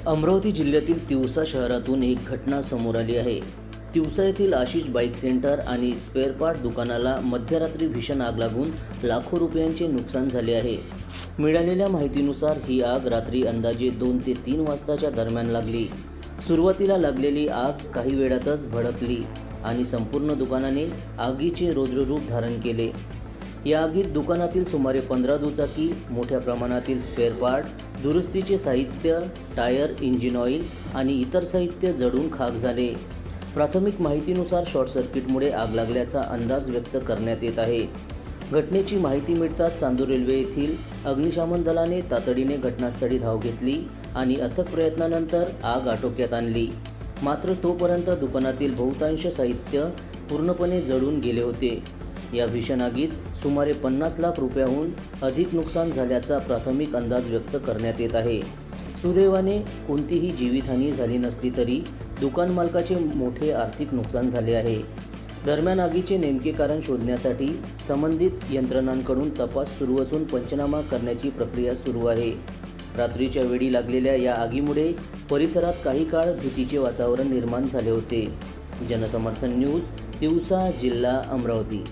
अमरावती जिल्ह्यातील तिवसा शहरातून एक घटना समोर आली आहे। तिवसा येथील आशिष बाईक सेंटर आणि स्पेअर पार्ट दुकानाला मध्यरात्री भीषण आग लागून लाखो रुपयांचे नुकसान झाले आहे। मिळालेल्या माहितीनुसार ही आग रात्री अंदाजे 2 ते 3 वाजताच्या दरम्यान लागली। सुरुवातीला लागलेली आग काही वेळातच भडकली आणि संपूर्ण दुकानाने आगीचे रौद्र रूप धारण केले। या आगीत दुकानातील सुमारे 15 दुचाकी, मोठ्या प्रमाणातील स्पेअर पार्ट, दुरुस्तीचे साहित्य, टायर, इंजिन ऑइल आणि इतर साहित्य जळून खाक झाले। प्राथमिक माहितीनुसार शॉर्ट सर्किटमुळे आग लागल्याचा अंदाज व्यक्त करण्यात येत आहे। घटनेची माहिती मिळताच चांदूर रेल्वे येथील अग्निशमन दलाने तातडीने घटनास्थळी धाव घेतली आणि अथक प्रयत्नानंतर आग आटोक्यात आणली। मात्र तोपर्यंत दुकानातील बहुतांश साहित्य पूर्णपणे जळून गेले होते। या भीषण आगीत सुमारे 50 लाख रुपयांहून अधिक नुकसान झाल्याचा प्राथमिक अंदाज व्यक्त करण्यात येत आहे। सुदैवाने कोणतीही जीवितहानी झाली नसली तरी दुकान मालकाचे मोठे आर्थिक नुकसान झाले आहे। दरम्यान आगीचे नेमके कारण शोधण्यासाठी संबंधित यंत्रणांकडून तपास सुरू असून पंचनामा करण्याची प्रक्रिया सुरू आहे। रात्रीच्या वेळी लागलेल्या या आगीमुळे परिसरात काही काळ भीतीचे वातावरण निर्माण झाले होते। जनसमर्थन न्यूज, तिवसा, जिल्हा अमरावती।